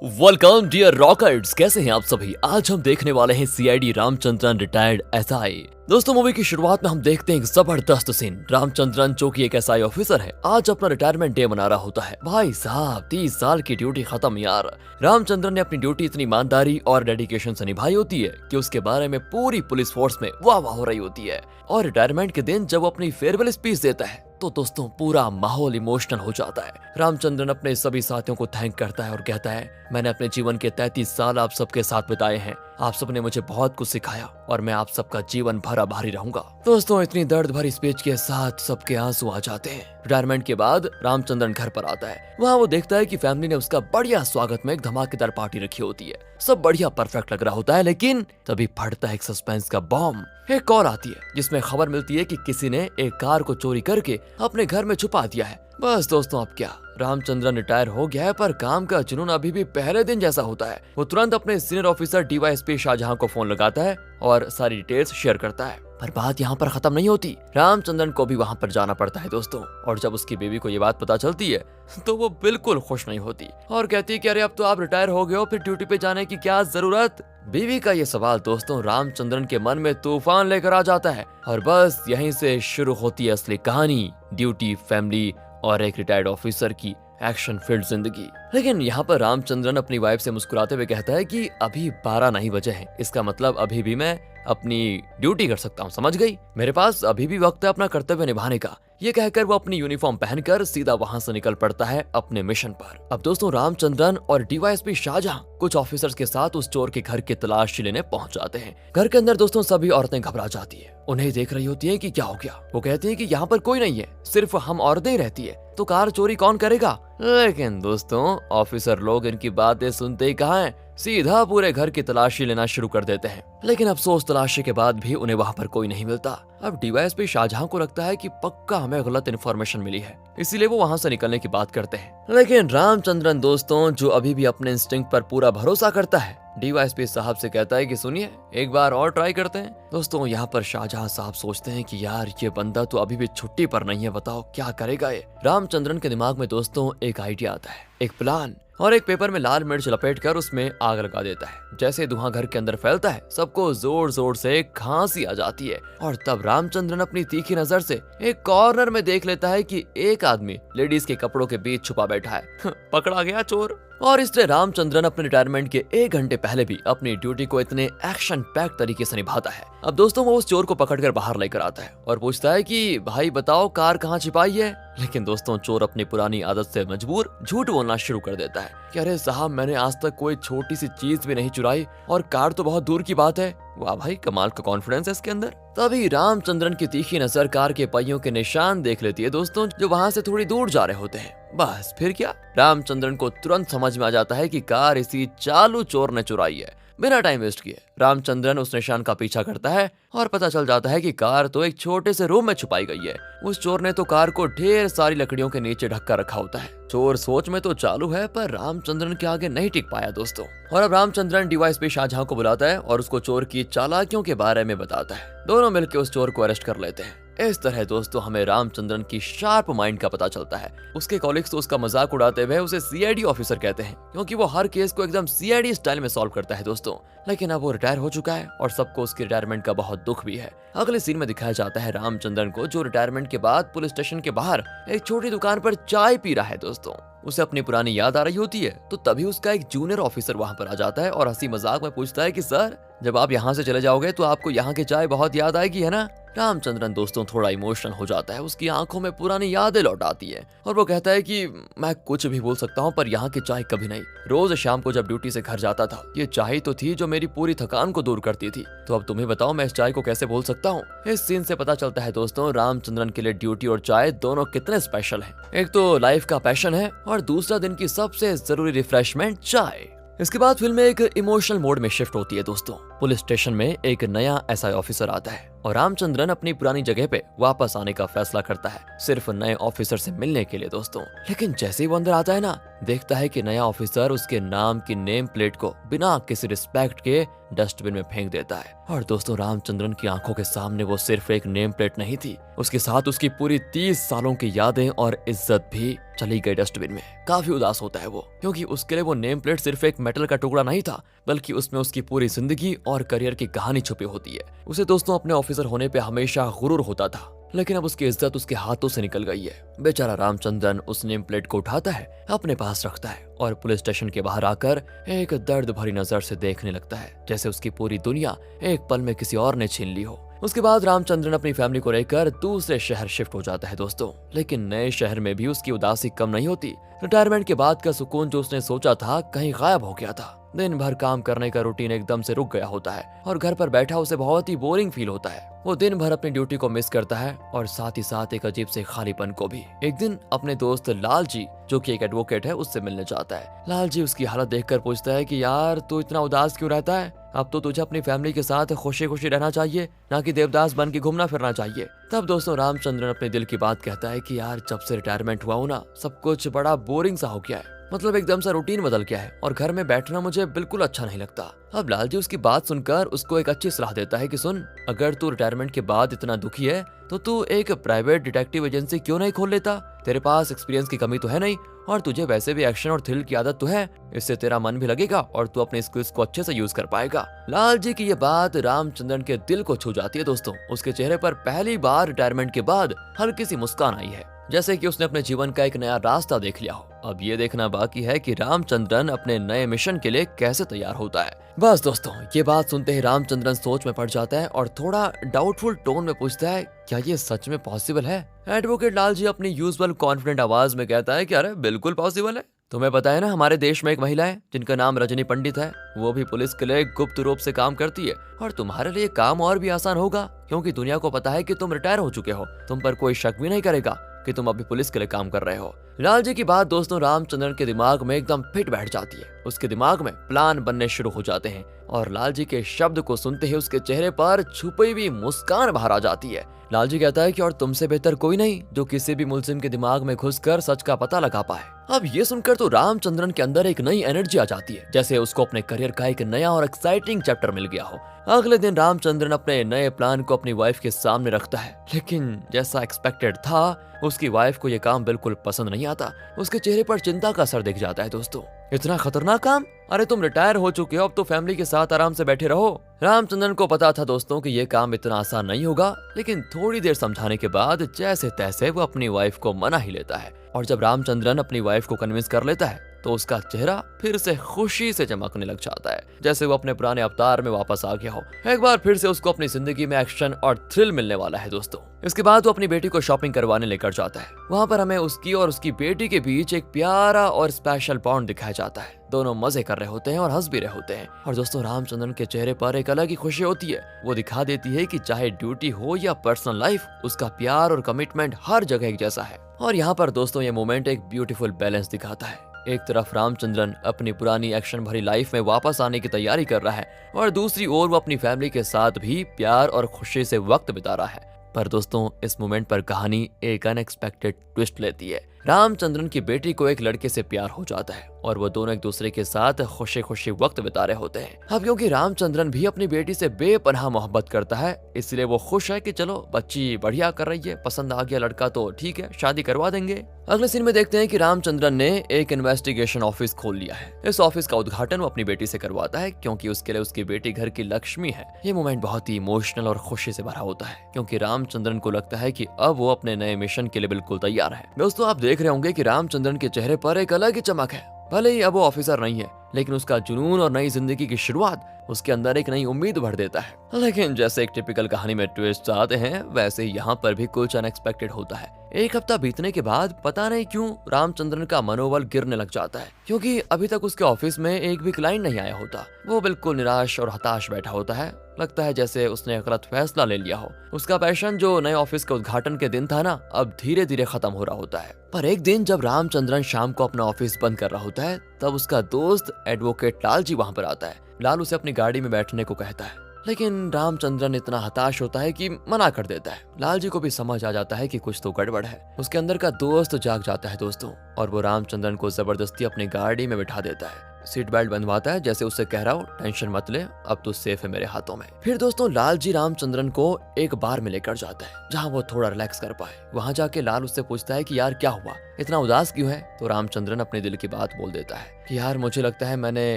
Welcome dear rockers, कैसे हैं आप सभी। आज हम देखने वाले हैं सीआईडी रामचंद्रन रिटायर्ड एसआई। दोस्तों, मूवी की शुरुआत में हम देखते हैं एक जबरदस्त सीन। रामचंद्रन जो कि एक एसआई ऑफिसर है, आज अपना रिटायरमेंट डे मना रहा होता है। भाई साहब, 30 साल की ड्यूटी खत्म यार। रामचंद्रन ने अपनी ड्यूटी इतनी ईमानदारी और डेडिकेशन से निभाई होती है कि उसके बारे में पूरी पुलिस फोर्स में वाह वाह हो रही होती है। और रिटायरमेंट के दिन जब वो अपनी फेयरवेल स्पीच देता है तो दोस्तों पूरा माहौल इमोशनल हो जाता है। रामचंद्रन अपने सभी साथियों को थैंक करता है और कहता है, मैंने अपने जीवन के 33 साल आप सबके साथ बिताए हैं। आप सबने मुझे बहुत कुछ सिखाया और मैं आप सबका जीवन भर आभारी रहूंगा। दोस्तों, इतनी दर्द भरी स्पीच के साथ सबके आंसू आ जाते हैं। रिटायरमेंट के बाद रामचंद्रन घर पर आता है। वहाँ वो देखता है कि फैमिली ने उसका बढ़िया स्वागत में एक धमाकेदार पार्टी रखी होती है। सब बढ़िया परफेक्ट लग रहा होता है, लेकिन तभी फटता है एक सस्पेंस का बॉम्ब। एक कॉल आती है जिसमें खबर मिलती है कि किसी ने एक कार को चोरी करके अपने घर में छुपा दिया है। बस दोस्तों, अब क्या, रामचंद्रन रिटायर हो गया है, पर काम का जुनून अभी भी पहले दिन जैसा होता है। वो तुरंत अपने सीनियर ऑफिसर डीवाईएसपी शाहजहां को फोन लगाता है और सारी डिटेल्स शेयर करता है। पर बात यहाँ पर खत्म नहीं होती। रामचंद्रन को भी वहाँ पर जाना पड़ता है दोस्तों। और जब उसकी बीवी को ये बात पता चलती है तो वो बिल्कुल खुश नहीं होती और कहती है कि अरे अब तो आप रिटायर हो गए हो, फिर ड्यूटी पे जाने की क्या जरूरत। बीवी का ये सवाल दोस्तों रामचंद्रन के मन में तूफान लेकर आ जाता है। और बस यहीं से शुरू होती है असली कहानी, ड्यूटी, फैमिली और एक रिटायर्ड ऑफिसर की एक्शन फील्ड जिंदगी। लेकिन यहाँ पर रामचंद्रन अपनी वाइफ से मुस्कुराते हुए कहता है कि अभी 12 नहीं बजे हैं, इसका मतलब अभी भी मैं अपनी ड्यूटी कर सकता हूँ, समझ गई। मेरे पास अभी भी वक्त है अपना कर्तव्य निभाने का। ये कहकर वो अपनी यूनिफॉर्म पहनकर सीधा वहाँ से निकल पड़ता है अपने मिशन पर। अब दोस्तों, रामचंद्रन और डीवाईएसपी शाहजहां कुछ ऑफिसर्स के साथ उस चोर के घर की तलाशी लेने पहुंच जाते हैं। घर के अंदर दोस्तों सभी औरतें घबरा जाती है। उन्हें देख रही होती है कि क्या हो गया। वो कहती है कि यहाँ पर कोई नहीं है, सिर्फ हम औरतें ही रहती है, तो कार चोरी कौन करेगा। लेकिन दोस्तों, ऑफिसर लोग इनकी बातें सुनते ही कहाँ हैं, सीधा पूरे घर की तलाशी लेना शुरू कर देते हैं। लेकिन अफसोस, तलाशी के बाद भी उन्हें वहाँ पर कोई नहीं मिलता। अब डीवाईएसपी शाहजहां को लगता है कि पक्का हमें गलत इन्फॉर्मेशन मिली है, इसीलिए वो वहाँ से निकलने की बात करते हैं। लेकिन रामचंद्रन दोस्तों, जो अभी भी अपने इंस्टिंक्ट पर पूरा भरोसा करता है, डीवाईएसपी साहब से कहता है कि सुनिए, एक बार और ट्राई करते हैं। दोस्तों, यहाँ पर शाहजहां साहब सोचते हैं कि यार ये बंदा तो अभी भी छुट्टी पर नहीं है, बताओ क्या करेगा ये। रामचंद्रन के दिमाग में दोस्तों एक आइडिया आता है, एक प्लान, और एक पेपर में लाल मिर्च लपेटकर उसमें आग लगा देता है। जैसे धुआं घर के अंदर फैलता है, सबको जोर जोर से खांसी आ जाती है। और तब रामचंद्रन अपनी तीखी नजर से एक कॉर्नर में देख लेता है कि एक आदमी लेडीज के कपड़ों के बीच छुपा बैठा है। पकड़ा गया चोर। और इसलिए रामचंद्रन अपने रिटायरमेंट के 1 घंटे पहले भी अपनी ड्यूटी को इतने एक्शन पैक तरीके से निभाता है। अब दोस्तों, वो उस चोर को पकड़कर बाहर लेकर आता है और पूछता है कि भाई बताओ, कार कहाँ छिपाई है। लेकिन दोस्तों, चोर अपनी पुरानी आदत से मजबूर झूठ बोलना शुरू कर देता है कि अरे साहब, मैंने आज तक कोई छोटी सी चीज भी नहीं चुराई और कार तो बहुत दूर की बात है। वाह भाई, कमाल का कॉन्फिडेंस है इसके अंदर। तभी रामचंद्रन की तीखी नजर कार के पहियों के निशान देख लेती है दोस्तों, जो वहाँ से थोड़ी दूर जा रहे होते हैं। बस फिर क्या, रामचंद्रन को तुरंत समझ में आ जाता है कि कार इसी चालू चोर ने चुराई है। बिना टाइम वेस्ट किए रामचंद्रन उस निशान का पीछा करता है और पता चल जाता है कि कार तो एक छोटे से रूम में छुपाई गई है। उस चोर ने तो कार को ढेर सारी लकड़ियों के नीचे ढक कर रखा होता है। चोर सोच में तो चालू है, पर रामचंद्रन के आगे नहीं टिक पाया दोस्तों। और अब रामचंद्रन डीवाईएसपी शाहजहां को बुलाता है और उसको चोर की चालाकियों के बारे में बताता है। दोनों मिलकर उस चोर को अरेस्ट कर लेते हैं। इस तरह दोस्तों हमें रामचंद्रन की शार्प माइंड का पता चलता है। उसके कॉलिग्स तो उसका मजाक उड़ाते हुए उसे सीआईडी ऑफिसर कहते हैं, क्योंकि वो हर केस को एकदम सीआईडी स्टाइल में सॉल्व करता है दोस्तों। लेकिन अब वो रिटायर हो चुका है और सबको उसके रिटायरमेंट का बहुत दुख भी है। अगले सीन में दिखाया जाता है रामचंद्रन को, जो रिटायरमेंट के बाद पुलिस स्टेशन के बाहर एक छोटी दुकान पर चाय पी रहा है दोस्तों। उसे अपनी पुरानी याद आ रही होती है, तो तभी उसका एक जूनियर ऑफिसर वहां पर आ जाता है और हंसी मजाक में पूछता है कि सर, जब आप यहाँ से चले जाओगे तो आपको यहाँ की चाय बहुत याद आएगी, है ना। रामचंद्रन दोस्तों थोड़ा इमोशनल हो जाता है, उसकी आंखों में पुरानी यादें लौट आती है और वो कहता है कि मैं कुछ भी बोल सकता हूँ, पर यहाँ की चाय कभी नहीं। रोज शाम को जब ड्यूटी से घर जाता था, ये चाय तो थी जो मेरी पूरी थकान को दूर करती थी। तो अब तुम्हें बताओ, मैं इस चाय को कैसे भूल सकता हूँ। इस सीन से पता चलता है दोस्तों, रामचंद्रन के लिए ड्यूटी और चाय दोनों कितने स्पेशल है। एक तो लाइफ का पैशन है और दूसरा दिन की सबसे जरूरी रिफ्रेशमेंट चाय। इसके बाद फिल्म एक इमोशनल मोड में शिफ्ट होती है दोस्तों। पुलिस स्टेशन में एक नया एसआई ऑफिसर आता है और रामचंद्रन अपनी पुरानी जगह पे वापस आने का फैसला करता है, सिर्फ नए ऑफिसर से मिलने के लिए दोस्तों। लेकिन जैसे ही वो अंदर आता है ना, देखता है कि नया ऑफिसर उसके नाम की नेम प्लेट को बिना किसी रिस्पेक्ट के डस्टबिन में फेंक देता है। और दोस्तों रामचंद्रन की आंखों के सामने वो सिर्फ एक नेम प्लेट नहीं थी, उसके साथ उसकी पूरी 30 सालों की यादें और इज्जत भी चली गई डस्टबिन में। काफी उदास होता है वो, क्योंकि उसके लिए वो नेम प्लेट सिर्फ एक मेटल का टुकड़ा नहीं था, बल्कि उसमें उसकी पूरी जिंदगी और करियर की कहानी छुपी होती है। उसे दोस्तों अपने ऑफिसर होने पे हमेशा गुरूर होता था, लेकिन अब उसकी इज्जत उसके हाथों से निकल गई है। बेचारा रामचंद्रन उस नेम प्लेट को उठाता है, अपने पास रखता है और पुलिस स्टेशन के बाहर आकर एक दर्द भरी नजर से देखने लगता है, जैसे उसकी पूरी दुनिया एक पल में किसी और ने छीन ली हो। उसके बाद रामचंद्रन अपनी फैमिली को लेकर दूसरे शहर शिफ्ट हो जाता है दोस्तों। लेकिन नए शहर में भी उसकी उदासी कम नहीं होती। रिटायरमेंट के बाद का सुकून जो उसने सोचा था कहीं गायब हो गया था। दिन भर काम करने का रूटीन एकदम से रुक गया होता है और घर पर बैठा उसे बहुत ही बोरिंग फील होता है। वो दिन भर अपनी ड्यूटी को मिस करता है और साथ ही साथ एक अजीब से खालीपन को भी। एक दिन अपने दोस्त लाल जी, जो कि एक एडवोकेट है, उससे मिलने जाता है। लाल जी उसकी हालत देखकर पूछता है कि यार तू इतना उदास क्यों रहता है? अब तो तुझे अपनी फैमिली के साथ खुशी खुशी रहना चाहिए, ना कि देवदास बन के घूमना फिरना चाहिए। तब दोस्तों रामचंद्रन अपने दिल की बात कहता है कि यार जब से रिटायरमेंट हुआ हूं ना, सब कुछ बड़ा बोरिंग सा हो गया है। मतलब एकदम से रूटीन बदल गया है और घर में बैठना मुझे बिल्कुल अच्छा नहीं लगता। अब लालजी उसकी बात सुनकर उसको एक अच्छी सलाह देता है कि सुन, अगर तू रिटायरमेंट के बाद इतना दुखी है तो तू एक प्राइवेट डिटेक्टिव एजेंसी क्यों नहीं खोल लेता? तेरे पास एक्सपीरियंस की कमी तो है नहीं और तुझे वैसे भी एक्शन और थ्रिल की आदत तो है। इससे तेरा मन भी लगेगा और तू अपने स्किल्स को अच्छे से यूज कर पाएगा। लालजी की ये बात रामचंद्रन के दिल को छू जाती है दोस्तों। उसके चेहरे पर पहली बार रिटायरमेंट के बाद हल्की सी मुस्कान आई है, जैसे कि उसने अपने जीवन का एक नया रास्ता देख लिया हो। अब ये देखना बाकी है कि रामचंद्रन अपने नए मिशन के लिए कैसे तैयार होता है। बस दोस्तों, ये बात सुनते ही रामचंद्रन सोच में पड़ जाता है और थोड़ा डाउटफुल टोन में पूछता है, क्या ये सच में पॉसिबल है? एडवोकेट लाल जी अपनी यूजुअल कॉन्फिडेंट आवाज में कहता है कि अरे बिल्कुल पॉसिबल है। तुम्हें पता है ना, हमारे देश में एक महिला है जिनका नाम रजनी पंडित है। वो भी पुलिस के लिए गुप्त रूप से काम करती है और तुम्हारे लिए काम और भी आसान होगा, क्योंकि दुनिया को पता है कि तुम रिटायर हो चुके हो। तुम पर कोई शक भी नहीं करेगा कि तुम अभी पुलिस के लिए काम कर रहे हो। लाल जी की बात दोस्तों रामचंद्रन के दिमाग में एकदम फिट बैठ जाती है। उसके दिमाग में प्लान बनने शुरू हो जाते हैं और लाल जी के शब्द को सुनते ही उसके चेहरे पर छुपी हुई मुस्कान बाहर आ जाती है। लाल जी कहता है कि और तुमसे बेहतर कोई नहीं जो किसी भी मुलजिम के दिमाग में घुसकर सच का पता लगा पाए। अब ये सुनकर तो रामचंद्रन के अंदर एक नई एनर्जी आ जाती है, जैसे उसको अपने करियर का एक नया और एक्साइटिंग चैप्टर मिल गया हो। अगले दिन रामचंद्रन अपने नए प्लान को अपनी वाइफ के सामने रखता है, लेकिन जैसा एक्सपेक्टेड था उसकी वाइफ को यह काम बिल्कुल पसंद नहीं आता। उसके चेहरे पर चिंता का असर दिख जाता है। दोस्तों, इतना खतरनाक काम? अरे तुम रिटायर हो चुके हो, अब तो फैमिली के साथ आराम से बैठे रहो। रामचंद्रन को पता था दोस्तों कि यह काम इतना आसान नहीं होगा, लेकिन थोड़ी देर समझाने के बाद जैसे तैसे वो अपनी वाइफ को मना ही लेता है। और जब रामचंद्रन अपनी वाइफ को कन्विंस कर लेता है तो उसका चेहरा फिर से खुशी से चमकने लग जाता है, जैसे वो अपने पुराने अवतार में वापस आ गया हो। एक बार फिर से उसको अपनी जिंदगी में एक्शन और थ्रिल मिलने वाला है दोस्तों। इसके बाद वो अपनी बेटी को शॉपिंग करवाने लेकर जाता है। वहाँ पर हमें उसकी और उसकी बेटी के बीच एक प्यारा और स्पेशल बॉन्ड दिखाया जाता है। दोनों मजे कर रहे होते हैं और हंस भी रहे होते हैं। और दोस्तों रामचंद्रन के चेहरे पर एक अलग ही खुशी होती है। वो दिखा देती है कि चाहे ड्यूटी हो या पर्सनल लाइफ, उसका प्यार और कमिटमेंट हर जगह एक जैसा है। और यहाँ पर दोस्तों ये मोमेंट एक ब्यूटीफुल बैलेंस दिखाता है। एक तरफ रामचंद्रन अपनी पुरानी एक्शन भरी लाइफ में वापस आने की तैयारी कर रहा है और दूसरी ओर वो अपनी फैमिली के साथ भी प्यार और खुशी से वक्त बिता रहा है। पर दोस्तों इस मोमेंट पर कहानी एक अनएक्सपेक्टेड ट्विस्ट लेती है। रामचंद्रन की बेटी को एक लड़के से प्यार हो जाता है और वो दोनों एक दूसरे के साथ खुशी खुशी वक्त बिता रहे होते हैं। अब क्योंकि रामचंद्रन भी अपनी बेटी से बेपनाह मोहब्बत करता है, इसलिए वो खुश है कि चलो बच्ची बढ़िया कर रही है, पसंद आ गया लड़का तो ठीक है, शादी करवा देंगे। अगले सीन में देखते हैं कि रामचंद्रन ने एक इन्वेस्टिगेशन ऑफिस खोल लिया है। इस ऑफिस का उद्घाटन वो अपनी बेटी से करवाता है, क्योंकि उसके लिए उसकी बेटी घर की लक्ष्मी है। ये मोमेंट बहुत ही इमोशनल और खुशी से भरा होता है, क्योंकि रामचंद्रन को लगता है कि अब वो अपने नए मिशन के लिए बिल्कुल तैयार है। दोस्तों आप देख रहे होंगे कि रामचंद्रन के चेहरे पर एक अलग ही चमक है। भले ही अब वो ऑफिसर नहीं है, लेकिन उसका जुनून और नई जिंदगी की शुरुआत उसके अंदर एक नई उम्मीद भर देता है। लेकिन जैसे एक टिपिकल कहानी में ट्विस्ट आते हैं, वैसे ही यहाँ पर भी कुछ अनएक्सपेक्टेड होता है। एक हफ्ता बीतने के बाद पता नहीं क्यों रामचंद्रन का मनोबल गिरने लग जाता है, क्योंकि अभी तक उसके ऑफिस में एक भी क्लाइंट नहीं आया होता। वो बिल्कुल निराश और हताश बैठा होता है। लगता है जैसे उसने गलत फैसला ले लिया हो। उसका पैशन जो नए ऑफिस के उद्घाटन के दिन था ना, अब धीरे धीरे खत्म हो रहा होता है। पर एक दिन जब रामचंद्रन शाम को अपना ऑफिस बंद कर रहा होता है, तब उसका दोस्त एडवोकेट लाल जी वहाँ पर आता है। लाल उसे अपनी गाड़ी में बैठने को कहता है, लेकिन रामचंद्रन इतना हताश होता है कि मना कर देता है। लाल जी को भी समझ आ जाता है कि कुछ तो गड़बड़ है। उसके अंदर का दोस्त जाग जाता है दोस्तों, और वो रामचंद्रन को जबरदस्ती अपनी गाड़ी में बिठा देता है। सीट बेल्ट बंधवाता है, जैसे उससे कह रहा हो टेंशन मत ले, अब तू सेफ है मेरे हाथों में। फिर दोस्तों लाल जी रामचंद्रन को एक बार में लेकर जाता है जहाँ वो थोड़ा रिलैक्स कर पाए। वहाँ जाके लाल उससे पूछता है कि यार क्या हुआ, इतना उदास क्यों है? तो रामचंद्रन अपने दिल की बात बोल देता है कि यार मुझे लगता है मैंने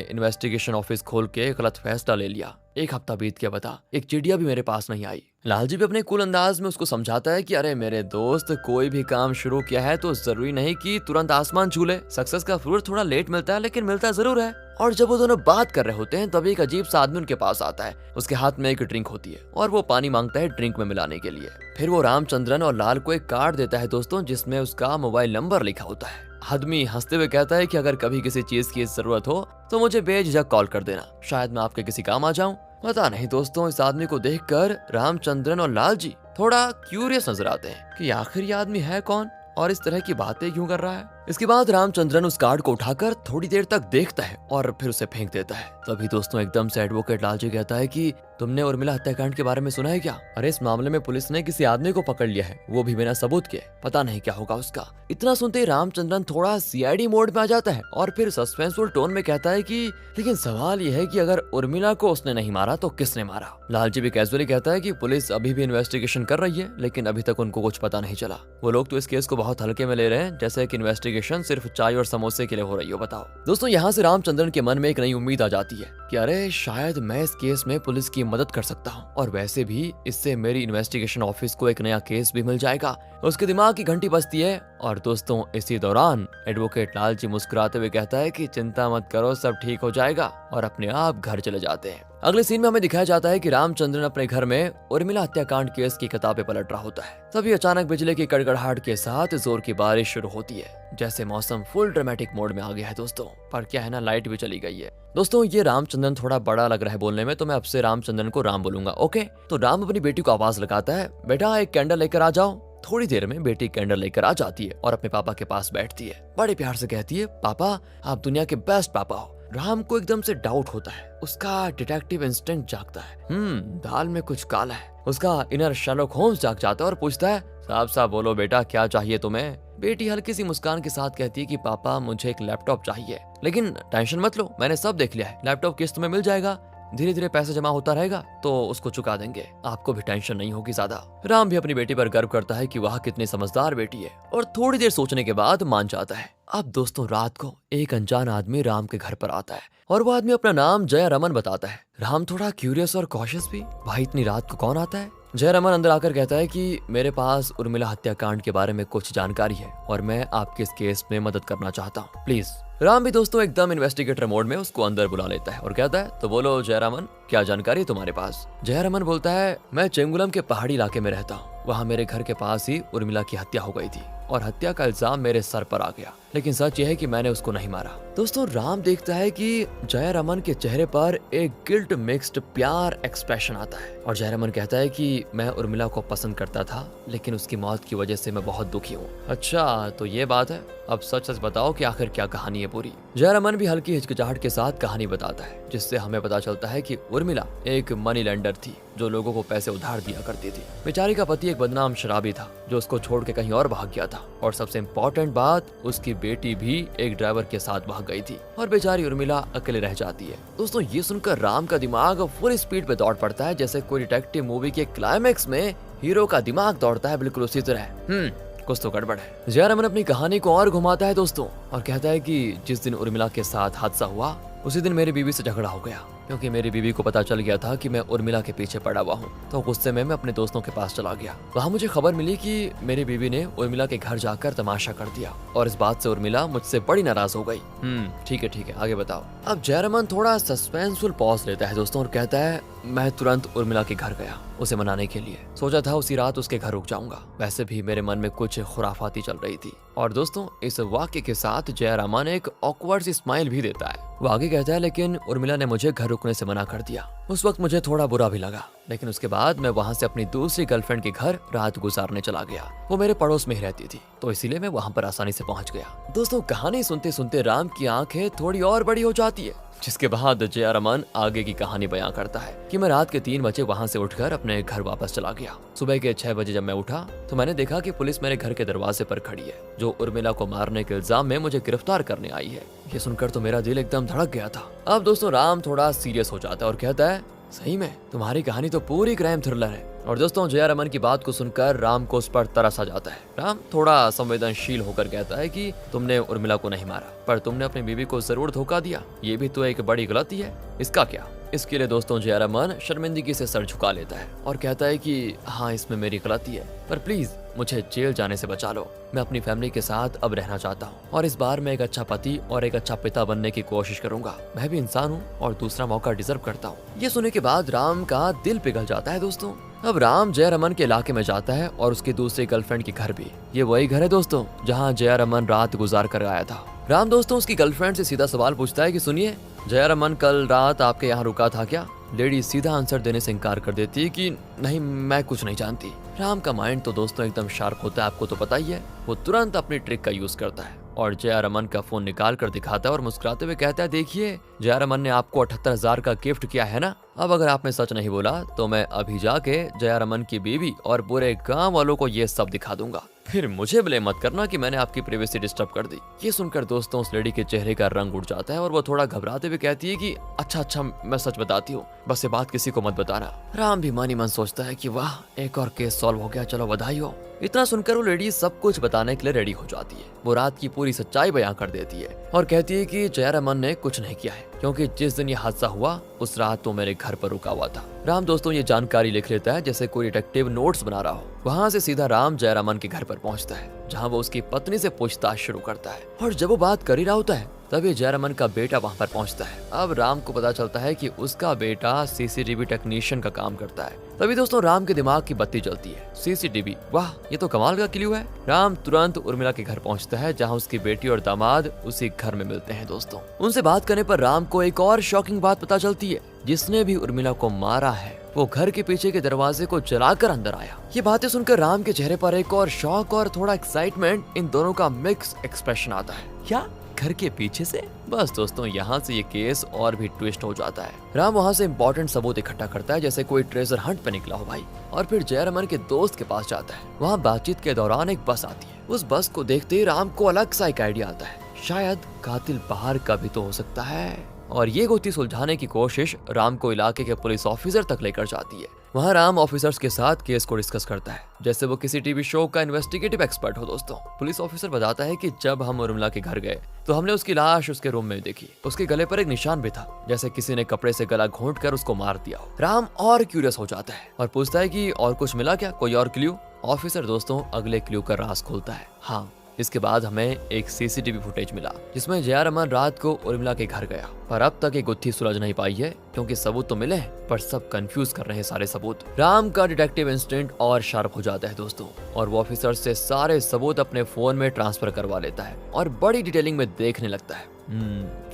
इन्वेस्टिगेशन ऑफिस खोल के गलत फैसला ले लिया। 1 हफ्ता बीत गया, बता एक चिड़िया भी मेरे पास नहीं आई। लाल जी भी अपने कूल अंदाज में उसको समझाता है कि अरे मेरे दोस्त, कोई भी काम शुरू किया है तो जरूरी नहीं कि तुरंत आसमान छू ले। सक्सेस का फ्रूट थोड़ा लेट मिलता है, लेकिन मिलता जरूर है। और जब वो दोनों बात कर रहे होते हैं तभी एक अजीब सा आदमी उनके पास आता है। उसके हाथ में एक ड्रिंक होती है और वो पानी मांगता है ड्रिंक में मिलाने के लिए। फिर वो रामचंद्रन और लाल को एक कार्ड देता है दोस्तों, जिसमें उसका मोबाइल नंबर लिखा होता है। आदमी हंसते हुए कहता है कि अगर कभी किसी चीज की जरूरत हो तो मुझे बेझिझक कॉल कर देना, शायद मैं आपके किसी काम आ जाऊं। पता नहीं दोस्तों, इस आदमी को देखकर रामचंद्रन और लाल जी थोड़ा क्यूरियस नजर आते हैं कि आखिर ये आदमी है कौन और इस तरह की बातें क्यों कर रहा है। इसके बाद रामचंद्रन उस कार्ड को उठाकर थोड़ी देर तक देखता है और फिर उसे फेंक देता है। तभी दोस्तों एकदम से एडवोकेट लाल जी कहता है कि तुमने उर्मिला हत्याकांड के बारे में सुना है क्या? अरे इस मामले में पुलिस ने किसी आदमी को पकड़ लिया है, वो भी बिना सबूत के। पता नहीं क्या होगा उसका। इतना सुनते ही रामचंद्रन थोड़ा सीआईडी मोड में आ जाता है और फिर सस्पेंसफुल टोन में कहता है कि लेकिन सवाल यह है कि अगर उर्मिला को उसने नहीं मारा तो किसने मारा? लाल जी भी कैजुअली कहता है कि पुलिस अभी भी इन्वेस्टिगेशन कर रही है, लेकिन अभी तक उनको कुछ पता नहीं चला। वो लोग तो इस केस को बहुत हल्के में ले रहे हैं, जैसे कि इन्वेस्टिगेशन सिर्फ चाय और समोसे के लिए हो रही हो। बताओ दोस्तों, यहाँ से रामचंद्रन के मन में एक नई उम्मीद आ जाती है कि अरे शायद मैं इस केस में पुलिस की मदद कर सकता हूँ, और वैसे भी इससे मेरी इन्वेस्टिगेशन ऑफिस को एक नया केस भी मिल जाएगा। उसके दिमाग की घंटी बजती है और दोस्तों इसी दौरान एडवोकेट लाल जी मुस्कुराते हुए कहता है कि चिंता मत करो, सब ठीक हो जाएगा, और अपने आप घर चले जाते हैं। अगले सीन में हमें दिखाया जाता है कि रामचंद्रन अपने घर में उर्मिला हत्याकांड केस की किताबें पलट रहा होता है। तभी अचानक बिजली की कड़कड़ाहट के साथ जोर की बारिश शुरू होती है, जैसे मौसम फुल ड्रामेटिक मोड में आ गया है दोस्तों। पर क्या है ना, लाइट भी चली गई है। दोस्तों ये रामचंद्रन थोड़ा बड़ा लग रहा है बोलने में, तो मैं अब से रामचंद्रन को राम बोलूंगा, ओके? तो राम अपनी बेटी को आवाज लगाता है, बेटा एक कैंडल लेकर आ जाओ। थोड़ी देर में बेटी कैंडल लेकर आ जाती है और अपने पापा के पास बैठती है। बड़े प्यार से कहती है, पापा आप दुनिया के बेस्ट पापा हो। राम को एकदम से डाउट होता है, उसका डिटेक्टिव इंस्टिंक्ट जागता है। दाल में कुछ काला है। उसका इनर शर्लॉक होम्स जाग जाता है और पूछता है, साफ साफ बोलो बेटा, क्या चाहिए तुम्हें? बेटी हल्की सी मुस्कान के साथ कहती है कि पापा मुझे एक लैपटॉप चाहिए, लेकिन टेंशन मत लो, मैंने सब देख लिया है। लैपटॉप किस्त में मिल जाएगा, धीरे धीरे पैसा जमा होता रहेगा तो उसको चुका देंगे, आपको भी टेंशन नहीं होगी ज्यादा। राम भी अपनी बेटी पर गर्व करता है कि वह कितनी समझदार बेटी है, और थोड़ी देर सोचने के बाद मान जाता है। अब दोस्तों रात को एक अनजान आदमी राम के घर पर आता है और वो आदमी अपना नाम जय रमन बताता है। राम थोड़ा क्यूरियस और कॉशियस भी, भाई इतनी रात को कौन आता है? जय रमन अंदर आकर कहता है कि मेरे पास उर्मिला हत्याकांड के बारे में कुछ जानकारी है और मैं आपके इस केस में मदद करना चाहता हूँ, प्लीज। राम भी दोस्तों एकदम इन्वेस्टिगेटर मोड में उसको अंदर बुला लेता है और कहता है, तो बोलो जयरामन, क्या जानकारी है तुम्हारे पास? जयरामन बोलता है, मैं चेंगुलम के पहाड़ी इलाके में रहता हूँ, वहाँ मेरे घर के पास ही उर्मिला की हत्या हो गई थी और हत्या का इल्जाम मेरे सर पर आ गया, लेकिन सच यह है कि मैंने उसको नहीं मारा। दोस्तों राम देखता है कि जयरामन के चेहरे पर एक गिल्ट मिक्स्ड प्यार एक्सप्रेशन आता है और जयरामन कहता है कि मैं उर्मिला को पसंद करता था, लेकिन उसकी मौत की वजह से मैं बहुत दुखी हूँ। अच्छा तो ये बात है, अब सच सच बताओ कि आखिर क्या कहानी है पूरी। जयरामन भी हल्की हिचकिचाहट के साथ कहानी बताता है, जिससे हमें पता चलता है कि उर्मिला एक मनी लेंडर थी जो लोगों को पैसे उधार दिया करती थी। बेचारी का पति एक बदनाम शराबी था जो उसको छोड़ के कहीं और भाग गया था, और सबसे इम्पोर्टेंट बात, उसकी बेटी भी एक ड्राइवर के साथ भाग गई थी और बेचारी उर्मिला अकेले रह जाती है। दोस्तों ये सुनकर राम का दिमाग फुल स्पीड पे दौड़ पड़ता है, जैसे कोई डिटेक्टिव मूवी के क्लाइमेक्स में हीरो का दिमाग दौड़ता है, बिल्कुल उसी तरह। कुछ तो गड़बड़ है। जयरामन अपनी कहानी को और घुमाता है दोस्तों और कहता है कि जिस दिन उर्मिला के साथ हादसा हुआ उसी दिन मेरी बीवी से झगड़ा हो गया, क्योंकि मेरी बीवी को पता चल गया था कि मैं उर्मिला के पीछे पड़ा हुआ हूँ। तो गुस्से में मैं अपने दोस्तों के पास चला गया। वहाँ मुझे खबर मिली कि मेरी बीवी ने उर्मिला के घर जाकर तमाशा कर दिया और इस बात से उर्मिला मुझसे बड़ी नाराज हो गई। ठीक है आगे बताओ। अब जयरामन थोड़ा सस्पेंसफुल पॉज लेता है दोस्तों और कहता है, मैं तुरंत उर्मिला के घर गया उसे मनाने के लिए। सोचा था उसी रात उसके घर रुक जाऊंगा। वैसे भी मेरे मन में कुछ खुराफाती चल रही थी। और दोस्तों इस वाक्य के साथ जयरामन एक ऑकवर्ड सी स्माइल भी देता है। वो आगे कहता है, लेकिन उर्मिला ने मुझे घर रुकने से मना कर दिया। उस वक्त मुझे थोड़ा बुरा भी लगा, लेकिन उसके बाद मैं वहाँ से अपनी दूसरी गर्लफ्रेंड के घर रात गुजारने चला गया। वो मेरे पड़ोस में ही रहती थी, तो इसीलिए मैं वहाँ पर आसानी से पहुँच गया। दोस्तों कहानी सुनते सुनते राम की आंखें थोड़ी और बड़ी हो जाती है, जिसके बाद जयरामन आगे की कहानी बयां करता है कि मैं रात के 3 बजे वहां से उठकर अपने घर वापस चला गया। सुबह के 6 बजे जब मैं उठा तो मैंने देखा कि पुलिस मेरे घर के दरवाजे पर खड़ी है, जो उर्मिला को मारने के इल्जाम में मुझे गिरफ्तार करने आई है। ये सुनकर तो मेरा दिल एकदम धड़क गया था। अब दोस्तों राम थोड़ा सीरियस हो जाता है और कहता है, सही में तुम्हारी कहानी तो पूरी क्राइम थ्रिलर है। और दोस्तों जयरामन की बात को सुनकर राम को उस पर तरस आ जाता है। राम थोड़ा संवेदनशील होकर कहता है कि तुमने उर्मिला को नहीं मारा, पर तुमने अपनी बीवी को जरूर धोखा दिया। ये भी तो एक बड़ी गलती है। इसका क्या? इसके लिए दोस्तों जयरामन शर्मिंदगी से सर झुका लेता है और कहता है कि हाँ इसमें मेरी गलती है, पर प्लीज मुझे जेल जाने से बचा लो। मैं अपनी फैमिली के साथ अब रहना चाहता हूँ और इस बार मैं एक अच्छा पति और एक अच्छा पिता बनने की कोशिश करूंगा। मैं भी इंसान हूँ और दूसरा मौका डिजर्व करता हूँ। ये सुनने के बाद राम का दिल पिघल जाता है। दोस्तों अब राम जयरामन के इलाके में जाता है और उसकी दूसरी गर्लफ्रेंड के घर भी। ये वही घर है दोस्तों जहाँ जयरामन रात गुजार कर आया था। राम दोस्तों उसकी गर्लफ्रेंड से सीधा सवाल पूछता है कि सुनिए, जयरामन कल रात आपके यहाँ रुका था क्या? लेडी सीधा आंसर देने से इनकार कर देती है कि नहीं, मैं कुछ नहीं जानती। राम का माइंड तो दोस्तों एकदम शार्प होता है, आपको तो पता ही है। वो तुरंत अपनी ट्रिक का यूज करता है और जयरामन का फोन निकाल कर दिखाता है और मुस्कुराते हुए कहता है, देखिए जयरामन ने आपको 78,000 का गिफ्ट किया है ना। अब अगर आपने सच नहीं बोला तो मैं अभी जाके जयरामन की बीवी और पूरे गांव वालों को ये सब दिखा दूंगा। फिर मुझे ब्लेम मत करना कि मैंने आपकी प्राइवेसी डिस्टर्ब कर दी। ये सुनकर दोस्तों उस लेडी के चेहरे का रंग उड़ जाता है और वो थोड़ा घबराते हुए कहती है कि अच्छा मैं सच बताती हूँ, बस ये बात किसी को मत बताना। राम भी मन ही मन सोचता है कि वाह, एक और केस सॉल्व हो गया, चलो बधाई हो। इतना सुनकर वो लेडी सब कुछ बताने के लिए रेडी हो जाती है। वो रात की पूरी सच्चाई बयां कर देती है और कहती है कि जयरामन ने कुछ नहीं किया है, क्योंकि जिस दिन ये हादसा हुआ उस रात तो मेरे घर पर रुका हुआ था। राम दोस्तों ये जानकारी लिख लेता है जैसे कोई डिटेक्टिव नोट्स बना रहा हो। वहाँ से सीधा राम जयरामन के घर पर पहुँचता है, जहाँ वो उसकी पत्नी से पूछताछ शुरू करता है। और जब वो बात कर ही रहा होता है तभी जयरामन का बेटा वहाँ पर पहुँचता है। अब राम को पता चलता है कि उसका बेटा सीसीटीवी टेक्नीशियन का काम करता है। तभी दोस्तों राम के दिमाग की बत्ती जलती है। सीसीटीवी, वाह ये तो कमाल का क्लू है। राम तुरंत उर्मिला के घर पहुँचता है, जहाँ उसकी बेटी और दामाद उसी घर में मिलते हैं। दोस्तों उनसे बात करने पर राम को एक और शॉकिंग बात पता चलती है, जिसने भी उर्मिला को मारा है वो घर के पीछे के दरवाजे को जलाकर अंदर आया। ये बातें सुनकर राम के चेहरे पर एक और शॉक और थोड़ा एक्साइटमेंट, इन दोनों का मिक्स एक्सप्रेशन आता है। क्या घर के पीछे से? बस दोस्तों यहाँ से ये केस और भी ट्विस्ट हो जाता है। राम वहाँ से इम्पोर्टेंट सबूत इकट्ठा करता है, जैसे कोई ट्रेजर हंट पे निकला हो भाई, और फिर जयरामन के दोस्त के पास जाता है। वहाँ बातचीत के दौरान एक बस आती है। उस बस को देखते ही राम को अलग सा एक आइडिया आता है, शायद कातिल बाहर का भी तो हो सकता है। और ये गुत्थी सुलझाने की कोशिश राम को इलाके के पुलिस ऑफिसर तक लेकर जाती है। वहाँ राम ऑफिसर्स के साथ केस को डिस्कस करता है, जैसे वो किसी टीवी शो का इन्वेस्टिगेटिव एक्सपर्ट हो। दोस्तों पुलिस ऑफिसर बताता है कि जब हम उर्मिला के घर गए तो हमने उसकी लाश उसके रूम में देखी। उसके गले पर एक निशान भी था, जैसे किसी ने कपड़े से गला घोंट कर उसको मार दिया हो। राम और क्यूरियस हो जाता है और पूछता है कि और कुछ मिला क्या, कोई और क्ल्यू? ऑफिसर दोस्तों अगले क्ल्यू का राज खोलता है। हाँ, इसके बाद हमें एक सीसीटीवी फुटेज मिला जिसमें जयरामन रात को उर्मिला के घर गया, पर अब तक ये गुत्थी सुलझ नहीं पाई है, क्योंकि सबूत तो मिले हैं पर सब कंफ्यूज कर रहे हैं सारे सबूत। राम का डिटेक्टिव इंस्टिंक्ट और शार्प हो जाता है दोस्तों, और वो ऑफिसर से सारे सबूत अपने फोन में ट्रांसफर करवा लेता है और बड़ी डिटेलिंग में देखने लगता है।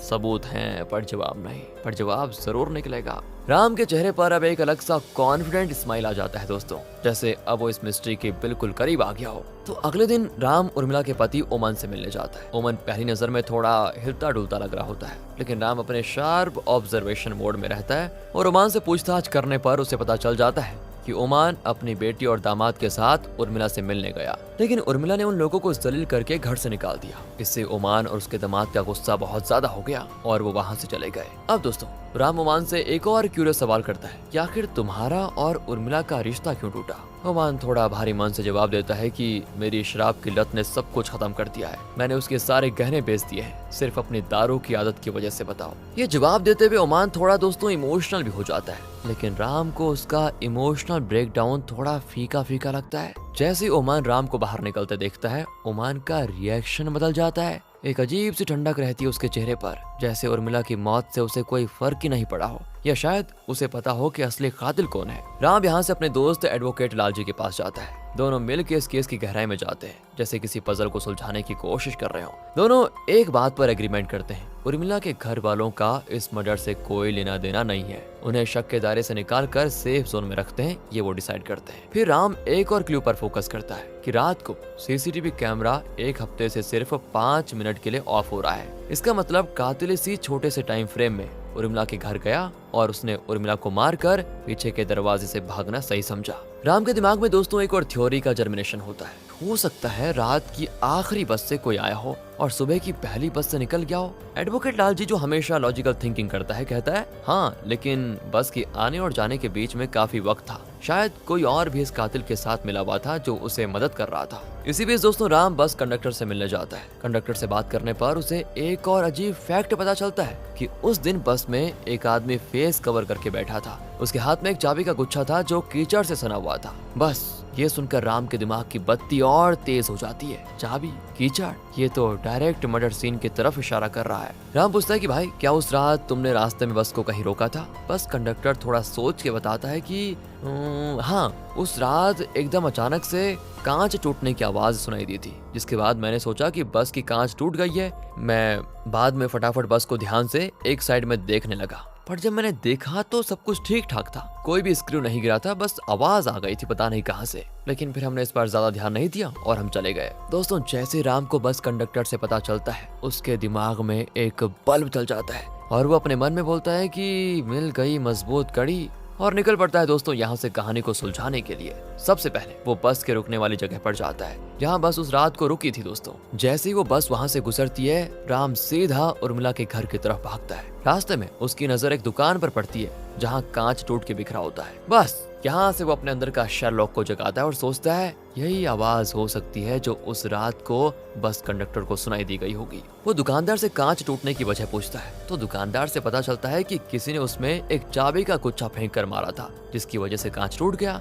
सबूत हैं पर जवाब नहीं, पर जवाब जरूर निकलेगा। राम के चेहरे पर अब एक अलग सा कॉन्फिडेंट स्माइल आ जाता है दोस्तों, जैसे अब वो इस मिस्ट्री के बिल्कुल करीब आ गया हो। तो अगले दिन राम उर्मिला के पति ओमन से मिलने जाता है। ओमन पहली नजर में थोड़ा हिलता डुलता लग रहा होता है, लेकिन राम अपने शार्प ऑब्जर्वेशन मोड में रहता है और ओमान से पूछताछ करने पर उसे पता चल जाता है कि ओमान अपनी बेटी और दामाद के साथ उर्मिला से मिलने गया, लेकिन उर्मिला ने उन लोगों को जलील करके घर से निकाल दिया। इससे ओमान और उसके दामाद का गुस्सा बहुत ज्यादा हो गया और वो वहाँ से चले गए। अब दोस्तों राम ओमान से एक और क्यूरियस सवाल करता है कि आखिर तुम्हारा और उर्मिला का रिश्ता क्यों टूटा? ओमान थोड़ा भारी मन से जवाब देता है कि मेरी शराब की लत ने सब कुछ खत्म कर दिया है। मैंने उसके सारे गहने बेच दिए हैं, सिर्फ अपनी दारू की आदत की वजह से। बताओ। ये जवाब देते हुए ओमान थोड़ा दोस्तों इमोशनल भी हो जाता है, लेकिन राम को उसका इमोशनल ब्रेकडाउन थोड़ा फीका फीका लगता है। जैसे ओमान राम को बाहर निकलते देखता है, ओमान का रिएक्शन बदल जाता है। एक अजीब सी ठंडक रहती है उसके चेहरे पर, जैसे उर्मिला की मौत से उसे कोई फर्क ही नहीं पड़ा हो। या शायद उसे पता हो कि असली कातिल कौन है। राम यहाँ से अपने दोस्त एडवोकेट लालजी के पास जाता है। दोनों मिलकर इस केस की गहराई में जाते हैं, जैसे किसी पजल को सुलझाने की कोशिश कर रहे हो। दोनों एक बात पर एग्रीमेंट करते हैं, उर्मिला के घर वालों का इस मर्डर से कोई लेना देना नहीं है। उन्हें शक के दायरे से निकाल कर सेफ जोन में रखते हैं, ये वो डिसाइड करते हैं। फिर राम एक और क्लू पर फोकस करता है कि रात को सीसीटीवी कैमरा एक हफ्ते से सिर्फ 5 मिनट के लिए ऑफ हो रहा है। इसका मतलब कातिल इसी छोटे से टाइम फ्रेम में उर्मिला के घर गया और उसने उर्मिला को मारकर पीछे के दरवाजे से भागना सही समझा। राम के दिमाग में दोस्तों एक और थ्योरी का जर्मिनेशन होता है। हो सकता है रात की आखिरी बस से कोई आया हो और सुबह की पहली बस से निकल गया हो। एडवोकेट लालजी, जो हमेशा लॉजिकल थिंकिंग करता है, कहता है हाँ, लेकिन बस के आने और जाने के बीच में काफी वक्त था। शायद कोई और भी इस कातिल के साथ मिला हुआ था जो उसे मदद कर रहा था। इसी बीच दोस्तों राम बस कंडक्टर से मिलने जाता है। कंडक्टर से बात करने पर उसे एक और अजीब फैक्ट पता चलता है कि उस दिन बस में एक आदमी फेस कवर करके बैठा था। उसके हाथ में एक चाबी का गुच्छा था जो कीचड़ से सना हुआ था। बस ये सुनकर राम के दिमाग की बत्ती और तेज हो जाती है। चाबी, कीचड़, ये तो डायरेक्ट मर्डर सीन की तरफ इशारा कर रहा है। राम पूछता है कि भाई क्या उस रात तुमने रास्ते में बस को कहीं रोका था? बस कंडक्टर थोड़ा सोच के बताता है कि हाँ, उस रात एकदम अचानक से कांच टूटने की आवाज सुनाई दी थी, जिसके बाद मैंने सोचा कि बस की कांच टूट गई है। मैं बाद में फटाफट बस को ध्यान से एक साइड में देखने लगा, पर जब मैंने देखा तो सब कुछ ठीक ठाक था, कोई भी स्क्रू नहीं गिरा था, बस आवाज आ गई थी पता नहीं कहां से। लेकिन फिर हमने इस पर ज्यादा ध्यान नहीं दिया और हम चले गए। दोस्तों जैसे राम को बस कंडक्टर से पता चलता है, उसके दिमाग में एक बल्ब जल जाता है और वो अपने मन में बोलता है कि मिल गई मजबूत कड़ी, और निकल पड़ता है दोस्तों यहाँ से कहानी को सुलझाने के लिए। सबसे पहले वो बस के रुकने वाली जगह पर जाता है जहाँ बस उस रात को रुकी थी। दोस्तों जैसे ही वो बस वहाँ से गुजरती है, राम सीधा उर्मिला के घर की तरफ भागता है। रास्ते में उसकी नजर एक दुकान पर पड़ती है जहाँ कांच टूट के बिखरा होता है। बस यहाँ से वो अपने अंदर का शर्लॉक को जगाता है और सोचता है यही आवाज हो सकती है जो उस रात को बस कंडक्टर को सुनाई दी गई होगी। वो दुकानदार से कांच टूटने की वजह पूछता है तो दुकानदार से पता चलता है कि किसी ने उसमें एक चाबी का गुच्छा फेंक कर मारा था, जिसकी वजह से कांच टूट गया।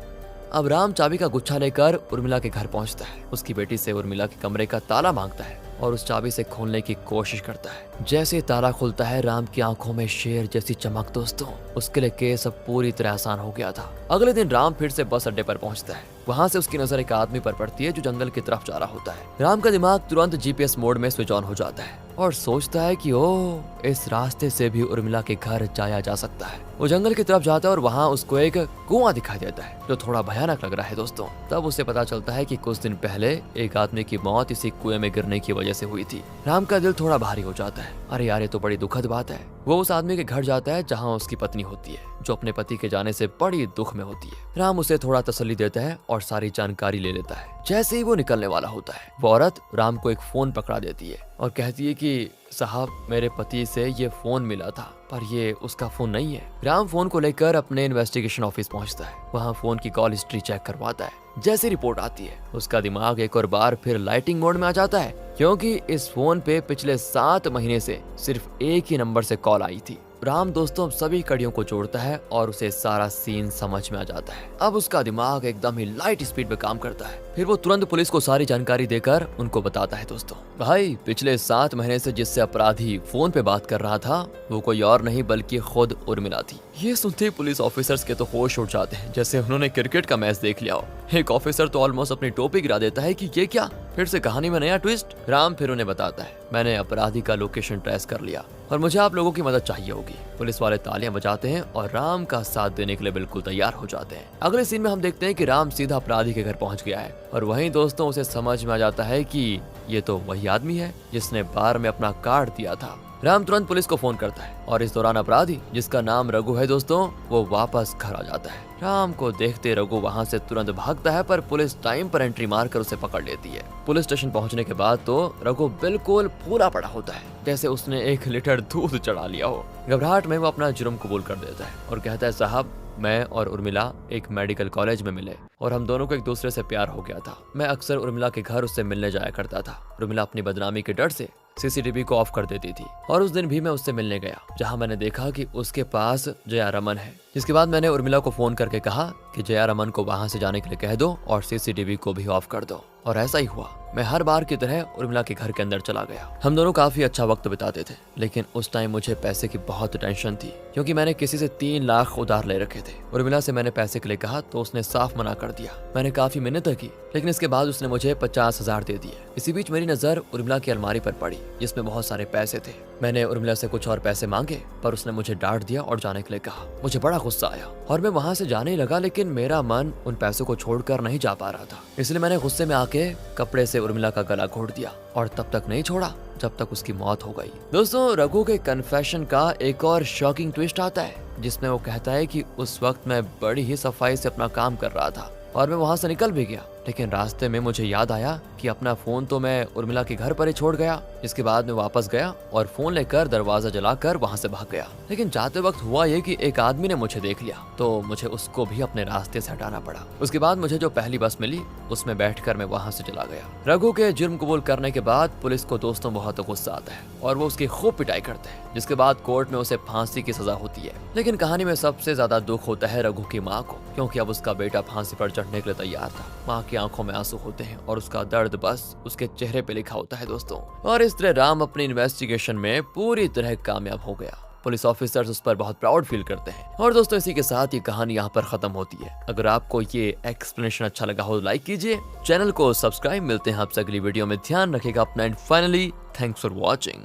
अब राम चाबी का गुच्छा लेकर उर्मिला के घर पहुंचता है। उसकी बेटी से उर्मिला के कमरे का ताला मांगता है और उस चाबी से खोलने की कोशिश करता है। जैसे ताला खुलता है, राम की आंखों में शेर जैसी चमक। दोस्तों उसके लिए केस अब पूरी तरह आसान हो गया था। अगले दिन राम फिर से बस अड्डे पर पहुंचता है। वहां से उसकी नजर एक आदमी पर पड़ती है जो जंगल की तरफ जा रहा होता है। राम का दिमाग तुरंत जीपीएस मोड में स्विच ऑन हो जाता है और सोचता है कि ओह, इस रास्ते से भी उर्मिला के घर जाया जा सकता है। वो जंगल की तरफ जाता है और वहाँ उसको एक कुआं दिखाई देता है जो थोड़ा भयानक लग रहा है। दोस्तों तब उसे पता चलता है कि कुछ दिन पहले एक आदमी की मौत इसी कुएं में गिरने की वजह से हुई थी। राम का दिल थोड़ा भारी हो जाता है। अरे यार, ये तो बड़ी दुखद बात है। वो उस आदमी के घर जाता है जहाँ उसकी पत्नी होती है, जो अपने पति के जाने से बड़ी दुख में होती है। राम उसे थोड़ा तसल्ली देता है और सारी जानकारी ले लेता है। जैसे ही वो निकलने वाला होता है, वो औरत राम को एक फोन पकड़ा देती है और कहती है कि साहब, मेरे पति से ये फोन मिला था पर ये उसका फोन नहीं है। राम फोन को लेकर अपने इन्वेस्टिगेशन ऑफिस पहुंचता है। वहाँ फोन की कॉल हिस्ट्री चेक करवाता है। जैसे रिपोर्ट आती है, उसका दिमाग एक और बार फिर लाइटिंग मोड में आ जाता है, क्योंकि इस फोन पे पिछले 7 महीने से सिर्फ एक ही नंबर से कॉल आई थी। राम दोस्तों सभी कड़ियों को जोड़ता है और उसे सारा सीन समझ में आ जाता है। अब उसका दिमाग एकदम ही लाइट स्पीड में काम करता है। फिर वो तुरंत पुलिस को सारी जानकारी देकर उनको बताता है, दोस्तों भाई, पिछले 7 महीने से जिससे अपराधी फोन पे बात कर रहा था वो कोई और नहीं बल्कि खुद उर्मिला थी। ये सुनते ही पुलिस ऑफिसर्स के तो होश उड़ जाते हैं, जैसे उन्होंने क्रिकेट का मैच देख लिया हो। एक ऑफिसर तो ऑलमोस्ट अपनी टोपी गिरा देता है कि ये क्या, फिर से कहानी में नया ट्विस्ट। राम फिर उन्हें बताता है, मैंने अपराधी का लोकेशन ट्रेस कर लिया और मुझे आप लोगों की मदद चाहिए होगी। पुलिस वाले तालियां बजाते हैं और राम का साथ देने के लिए बिल्कुल तैयार हो जाते हैं। अगले सीन में हम देखते हैं कि राम सीधा अपराधी के घर पहुंच गया है और वहीं दोस्तों उसे समझ में आ जाता है कि ये तो वही आदमी है जिसने बार में अपना कार्ड दिया था। राम तुरंत पुलिस को फोन करता है और इस दौरान अपराधी, जिसका नाम रघु है दोस्तों, वो वापस घर आ जाता है। राम को देखते रघु वहाँ से तुरंत भागता है, पर पुलिस टाइम पर एंट्री मारकर उसे पकड़ लेती है। पुलिस स्टेशन पहुँचने के बाद तो रघु बिल्कुल पूरा पड़ा होता है, जैसे उसने 1 लीटर दूध चढ़ा लिया हो। घबराहट में वो अपना जुर्म कबूल कर देता है और कहता है, साहब, मैं और उर्मिला एक मेडिकल कॉलेज में मिले और हम दोनों को एक दूसरे से प्यार हो गया था। मैं अक्सर उर्मिला के घर उससे मिलने जाया करता था। उर्मिला अपनी बदनामी के डर से सीसीटीवी को ऑफ कर देती थी और उस दिन भी मैं उससे मिलने गया, जहां मैंने देखा कि उसके पास जया रमन है। जिसके बाद मैंने उर्मिला को फोन करके कहा कि जया रमन को वहां से जाने के लिए कह दो और सीसीटीवी को भी ऑफ कर दो, और ऐसा ही हुआ। मैं हर बार की तरह उर्मिला के घर के अंदर चला गया। हम दोनों काफी अच्छा वक्त बिताते थे, लेकिन उस टाइम मुझे पैसे की बहुत टेंशन थी क्योंकि मैंने किसी से 3 लाख उधार ले रखे थे। उर्मिला से मैंने पैसे के लिए कहा तो उसने साफ मना कर दिया। मैंने काफी मिन्नतें की, लेकिन इसके बाद उसने मुझे 50,000 दे दिए। इसी बीच मेरी नजर उर्मिला की अलमारी पर पड़ी जिसमें बहुत सारे पैसे थे। मैंने उर्मिला से कुछ और पैसे मांगे पर उसने मुझे डांट दिया और जाने के लिए कहा। मुझे बड़ा गुस्सा आया और मैं वहां से जाने लगा, लेकिन मेरा मन उन पैसों को छोड़कर नहीं जा पा रहा था। इसलिए मैंने गुस्से में आके कपड़े से उर्मिला का गला घोट दिया और तब तक नहीं छोड़ा जब तक उसकी मौत हो गई। दोस्तों, रघु के कन्फेशन का एक और शॉकिंग ट्विस्ट आता है जिसमें वो कहता है कि उस वक्त मैं बड़ी ही सफाई से अपना काम कर रहा था और मैं वहां से निकल भी गया, लेकिन रास्ते में मुझे याद आया कि अपना फोन तो मैं उर्मिला के घर पर ही छोड़ गया। इसके बाद मैं वापस गया और फोन लेकर दरवाजा जलाकर वहां से भाग गया। लेकिन जाते वक्त हुआ ये कि एक आदमी ने मुझे देख लिया तो मुझे उसको भी अपने रास्ते से हटाना पड़ा। उसके बाद मुझे जो पहली बस मिली उसमें बैठकर मैं वहां से चला गया। रघु के जुर्म कबूल करने के बाद पुलिस को दोस्तों बहुत गुस्सा आता है और वो उसकी खूब पिटाई करते हैं, जिसके बाद कोर्ट में उसे फांसी की सजा होती है। लेकिन कहानी में सबसे ज्यादा दुख होता है रघु की माँ को, क्योंकि अब उसका बेटा फांसी पर चढ़ने के लिए तैयार था। माँ की आंखों में आंसू होते हैं और उसका दर्द बस उसके चेहरे पे लिखा होता है दोस्तों। और इस तरह राम अपनी इन्वेस्टिगेशन में पूरी तरह कामयाब हो गया। पुलिस ऑफिसर्स उस पर बहुत प्राउड फील करते हैं। और दोस्तों, इसी के साथ ये कहानी यहाँ पर खत्म होती है। अगर आपको ये एक्सप्लेनेशन अच्छा लगा हो लाइक कीजिए, चैनल को सब्सक्राइब। मिलते हैं आपसे अगली वीडियो में। ध्यान रखिएगा अपना and finally thanks for watching.